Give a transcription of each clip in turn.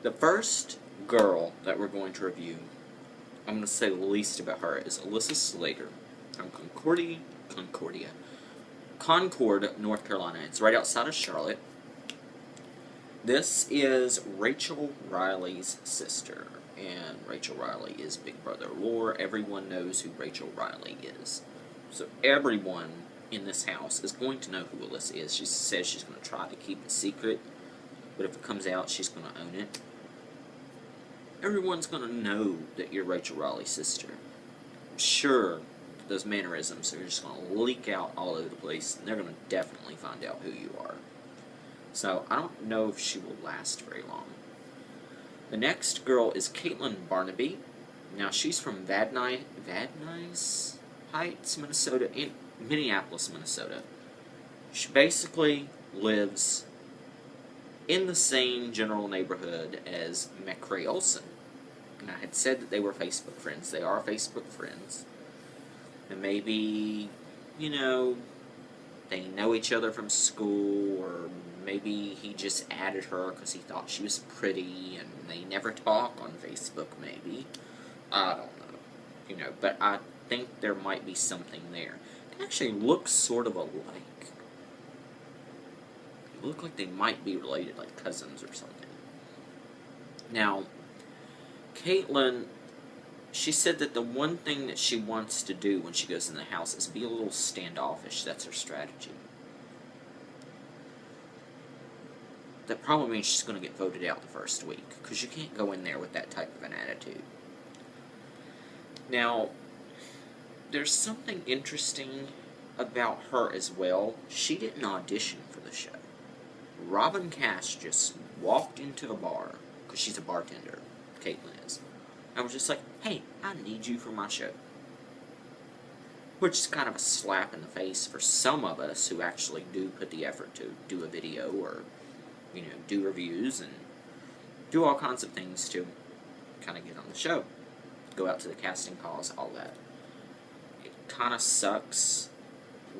The first girl that we're going to review, I'm going to say the least about her, is Alyssa Slater from Concord, North Carolina. It's right outside of Charlotte. This is Rachel Riley's sister, and Rachel Riley is Big Brother lore. Everyone knows who Rachel Riley is. So everyone in this house is going to know who Alyssa is. She says she's going to try to keep it secret, but if it comes out, she's going to own it. Everyone's going to know that you're Rachel Riley's sister. I'm sure those mannerisms are just going to leak out all over the place, and they're going to definitely find out who you are. So, I don't know if she will last very long. The next girl is Caitlyn Barnaby. Now, she's from Vadnais Heights, Minnesota, in Minneapolis, Minnesota. She basically lives in the same general neighborhood as McRae Olsen. And I had said that they were Facebook friends. They are Facebook friends. And maybe, you know, they know each other from school, or maybe he just added her because he thought she was pretty, and they never talk on Facebook, maybe. I don't know. You know, but I think there might be something there. They actually look sort of alike. They look like they might be related, like cousins or something. Now, Caitlyn, she said that the one thing that she wants to do when she goes in the house is be a little standoffish. That's her strategy. That probably means she's going to get voted out the first week, because you can't go in there with that type of an attitude. Now, there's something interesting about her as well. She didn't audition for the show. Robin Cass just walked into a bar, because she's a bartender, Caitlyn is. I was just like, hey, I need you for my show. Which is kind of a slap in the face for some of us who actually do put the effort to do a video, or, you know, do reviews and do all kinds of things to kind of get on the show. Go out to the casting calls, all that. It kind of sucks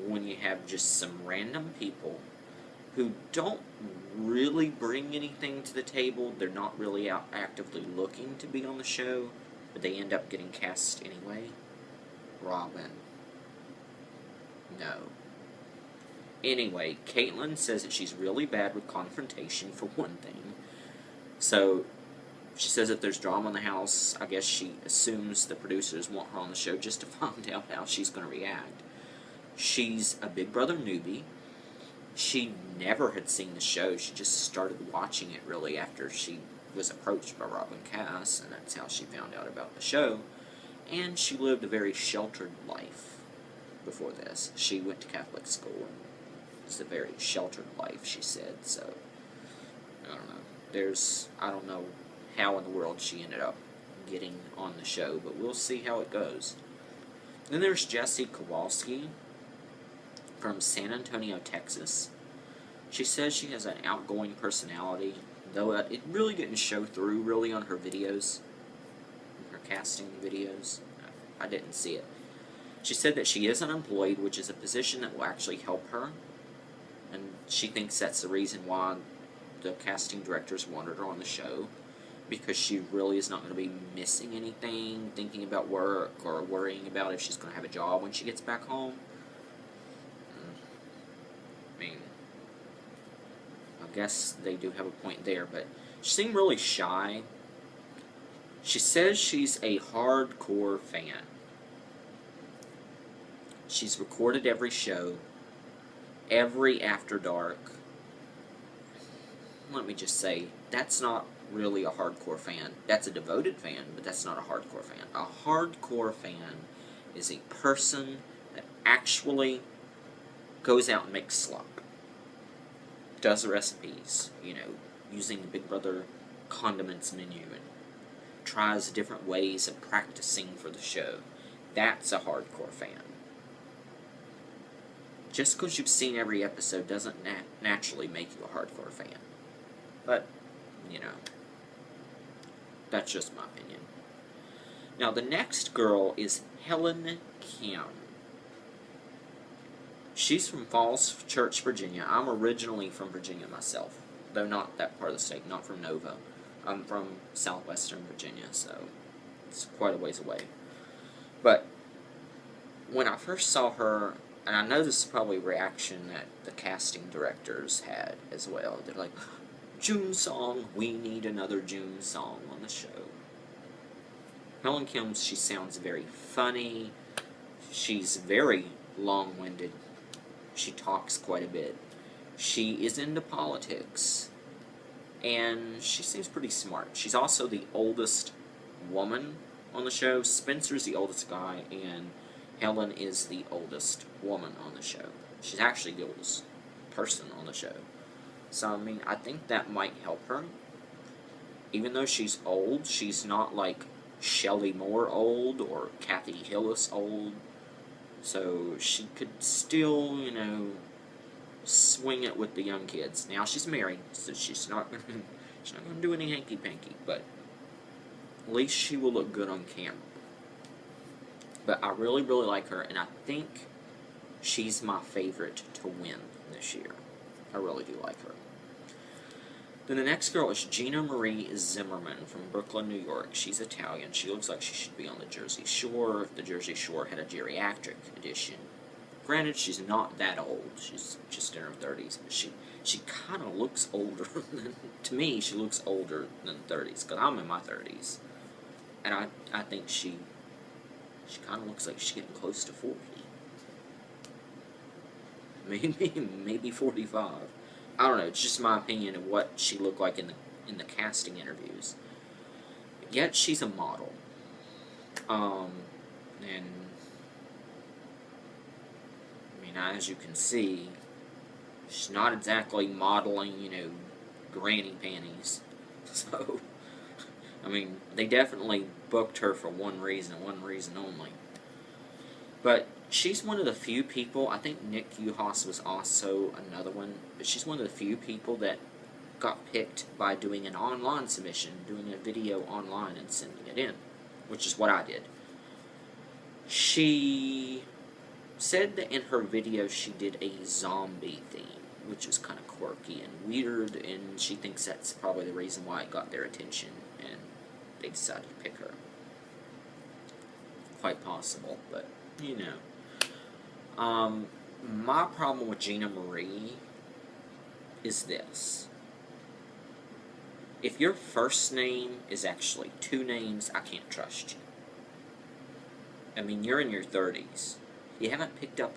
when you have just some random people who don't really bring anything to the table. They're not really out actively looking to be on the show, but they end up getting cast anyway. Robin. No. Anyway, Caitlyn says that she's really bad with confrontation, for one thing. So, she says if there's drama in the house, I guess she assumes the producers want her on the show just to find out how she's going to react. She's a Big Brother newbie. She never had seen the show. She just started watching it really after she was approached by Robin Cass, and that's how she found out about the show. And she lived a very sheltered life before this. She went to Catholic school, and it's a very sheltered life, she said. So, I don't know. I don't know how in the world she ended up getting on the show, but we'll see how it goes. Then there's Jessie Kowalski from San Antonio, Texas. She says she has an outgoing personality, though it really didn't show through really on her videos, her casting videos. I didn't see it. She said that she is unemployed, which is a position that will actually help her, and she thinks that's the reason why the casting directors wanted her on the show, because she really is not going to be missing anything, thinking about work, or worrying about if she's going to have a job when she gets back home. I mean, I guess they do have a point there, but she seemed really shy. She says she's a hardcore fan. She's recorded every show, every After Dark. Let me just say, that's not really a hardcore fan. That's a devoted fan, but that's not a hardcore fan. A hardcore fan is a person that actually goes out and makes slop. Does the recipes, you know, using the Big Brother condiments menu, and tries different ways of practicing for the show. That's a hardcore fan. Just because you've seen every episode doesn't naturally make you a hardcore fan. But, you know, that's just my opinion. Now, the next girl is Helen Kim. She's from Falls Church, Virginia. I'm originally from Virginia myself, though not that part of the state, not from Nova. I'm from southwestern Virginia, so it's quite a ways away. But when I first saw her, and I know this is probably a reaction that the casting directors had as well. They're like, June song, we need another June song on the show. Helen Kim, she sounds very funny. She's very long-winded. She talks quite a bit. She is into politics. And she seems pretty smart. She's also the oldest woman on the show. Spencer's the oldest guy, and Helen is the oldest woman on the show. She's actually the oldest person on the show. So, I mean, I think that might help her. Even though she's old, she's not like Shelley Moore old or Kathy Hillis old. So, she could still, you know, swing it with the young kids. Now she's married, so she's not gonna do any hanky-panky, but at least she will look good on camera. But I really, really like her, and I think she's my favorite to win this year. I really do like her. Then the next girl is Gina Marie Zimmerman from Brooklyn, New York. She's Italian. She looks like she should be on the Jersey Shore if the Jersey Shore had a geriatric edition. Granted, she's not that old. She's just in her 30s, but she kind of looks older than, to me, she looks older than 30s, because I'm in my 30s. And I think she kind of looks like she's getting close to 40. Maybe 45. I don't know, it's just my opinion of what she looked like in the casting interviews. Yet she's a model. And as you can see, she's not exactly modeling, you know, granny panties. So, I mean, they definitely booked her for one reason and one reason only. But she's one of the few people, I think Nick Uhas was also another one, but she's one of the few people that got picked by doing an online submission, doing a video online and sending it in, which is what I did. She said that in her video she did a zombie theme, which is kind of quirky and weird, and she thinks that's probably the reason why it got their attention, and they decided to pick her. Quite possible, but, you know. My problem with Gina Marie is this. If your first name is actually two names, I can't trust you. I mean, you're in your 30s. You haven't picked up,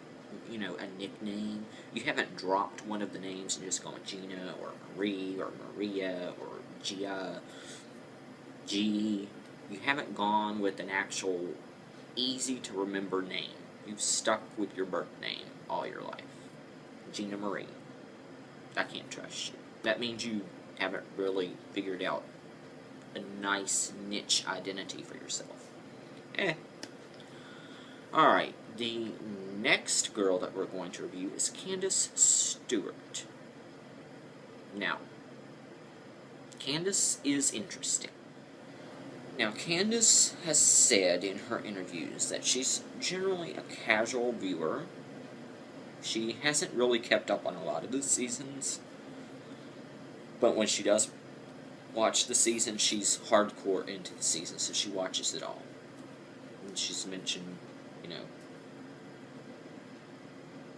you know, a nickname. You haven't dropped one of the names and just gone with Gina or Marie or Maria or Gia, G. You haven't gone with an actual easy-to-remember name. You've stuck with your birth name all your life. Gina Marie. I can't trust you. That means you haven't really figured out a nice niche identity for yourself. Alright, the next girl that we're going to review is Candice Stewart. Now, Candice is interesting. Now, Candice has said in her interviews that she's generally a casual viewer. She hasn't really kept up on a lot of the seasons, but when she does watch the season, she's hardcore into the season, so she watches it all. And she's mentioned, you know,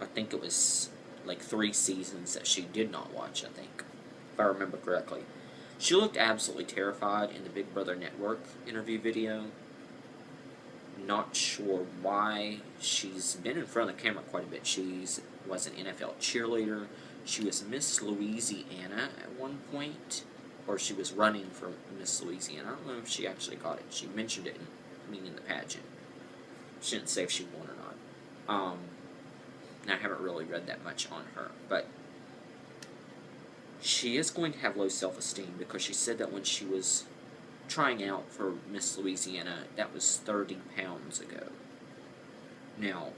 I think it was like 3 seasons that she did not watch, I think, if I remember correctly. She looked absolutely terrified in the Big Brother Network interview video. Not sure why. She's been in front of the camera quite a bit. She was an NFL cheerleader. She was Miss Louisiana at one point, or she was running for Miss Louisiana. I don't know if she actually got it. She mentioned it in the pageant. She didn't say if she won or not. I haven't really read that much on her, but she is going to have low self-esteem because she said that when she was trying out for Miss Louisiana, that was 30 pounds ago. Now,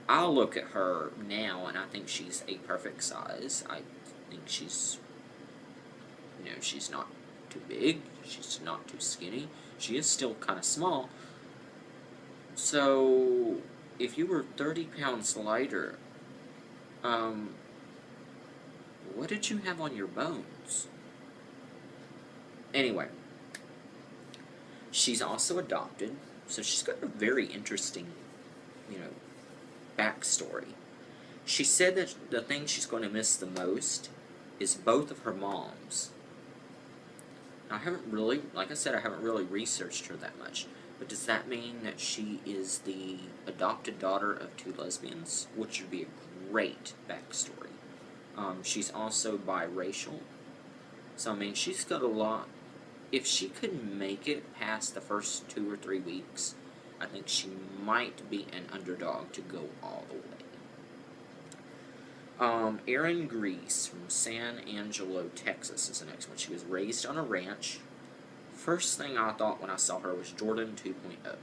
I'll look at her now and I think she's a perfect size. I think she's, you know, she's not too big, she's not too skinny, she is still kind of small. So, if you were 30 pounds lighter, what did you have on your bones? Anyway, She's also adopted, so she's got a very interesting, you know, backstory. She said that the thing she's going to miss the most is both of her moms. Now, I haven't really, like I said, I haven't really researched her that much. But does that mean that she is the adopted daughter of two lesbians? Which would be a great backstory. She's also biracial. So, I mean, she's got a lot. If she could make it past the first 2 or 3 weeks, I think she might be an underdog to go all the way. Erin Grease from San Angelo, Texas is the next one. She was raised on a ranch. First thing I thought when I saw her was Jordan 2.0.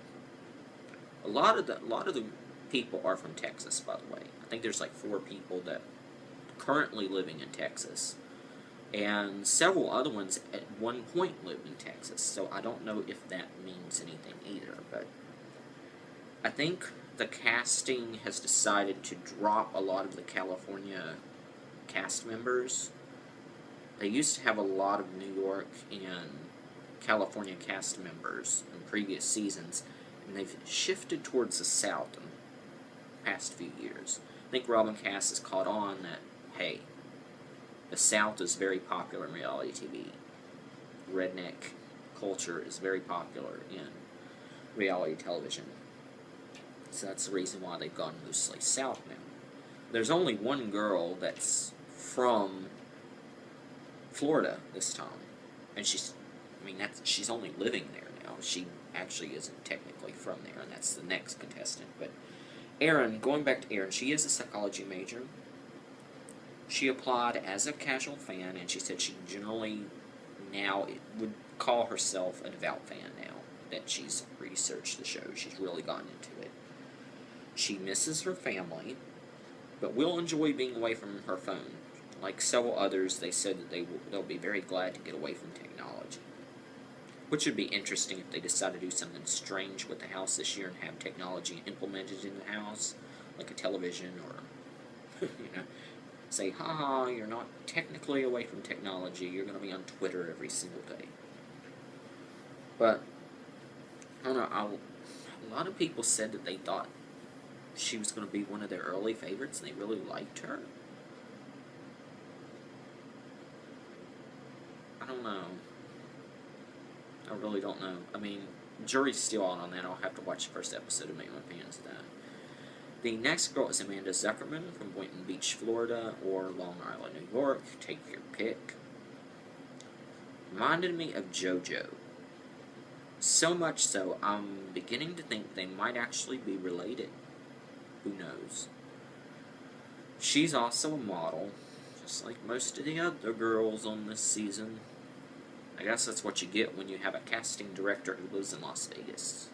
A lot of the people are from Texas, by the way. I think there's like 4 people that are currently living in Texas. And several other ones at one point lived in Texas. So I don't know if that means anything either. But I think the casting has decided to drop a lot of the California cast members. They used to have a lot of New York and California cast members in previous seasons, and they've shifted towards the South in the past few years. I think Robin Cass has caught on that, hey, the South is very popular in reality TV. Redneck culture is very popular in reality television. So that's the reason why they've gone mostly South now. There's only one girl that's from Florida this time, and she's only living there now. She actually isn't technically from there, and that's the next contestant. But Erin, going back to Erin, she is a psychology major. She applied as a casual fan, and she said she generally now would call herself a devout fan now that she's researched the show. She's really gotten into it. She misses her family, but will enjoy being away from her phone. Like several others, they said that they'll be very glad to get away from technology. Which would be interesting if they decide to do something strange with the house this year and have technology implemented in the house, like a television or, say, haha, you're not technically away from technology, you're going to be on Twitter every single day. But, I don't know, a lot of people said that they thought she was going to be one of their early favorites, and they really liked her. I don't know. I really don't know. I mean, jury's still out on that. I'll have to watch the first episode to make my opinions of that. The next girl is Amanda Zuckerman from Boynton Beach, Florida, or Long Island, New York. Take your pick. Reminded me of JoJo. So much so, I'm beginning to think they might actually be related. Who knows? She's also a model, just like most of the other girls on this season. I guess that's what you get when you have a casting director who lives in Las Vegas.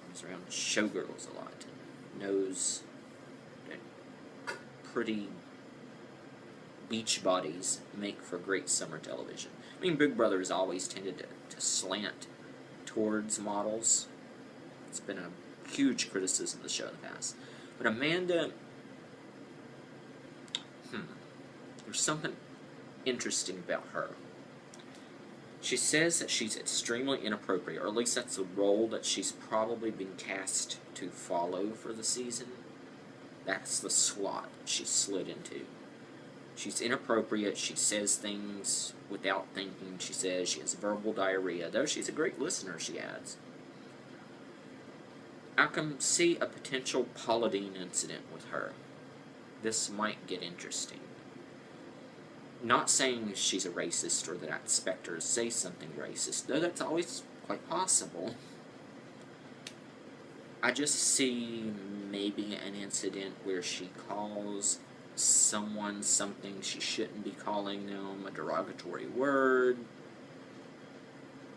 Goes around showgirls a lot. Knows that pretty beach bodies make for great summer television. I mean, Big Brother has always tended to slant towards models. It's been a huge criticism of the show in the past. But Amanda, there's something interesting about her. She says that she's extremely inappropriate, or at least that's the role that she's probably been cast to follow for the season. That's the slot she slid into. She's inappropriate, she says things without thinking, she says she has verbal diarrhea, though she's a great listener, she adds. I can see a potential Paula Deen incident with her. This might get interesting. Not saying she's a racist or that I expect her to say something racist, though that's always quite possible. I just see maybe an incident where she calls someone something she shouldn't be calling them, a derogatory word.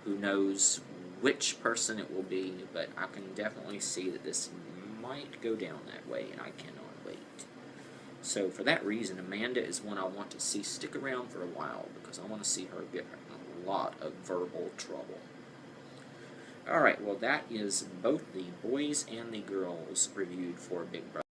Who knows which person it will be, but I can definitely see that this might go down that way, and I cannot wait. So for that reason, Amanda is one I want to see stick around for a while, because I want to see her get a lot of verbal trouble. Alright, well that is both the boys and the girls reviewed for Big Brother.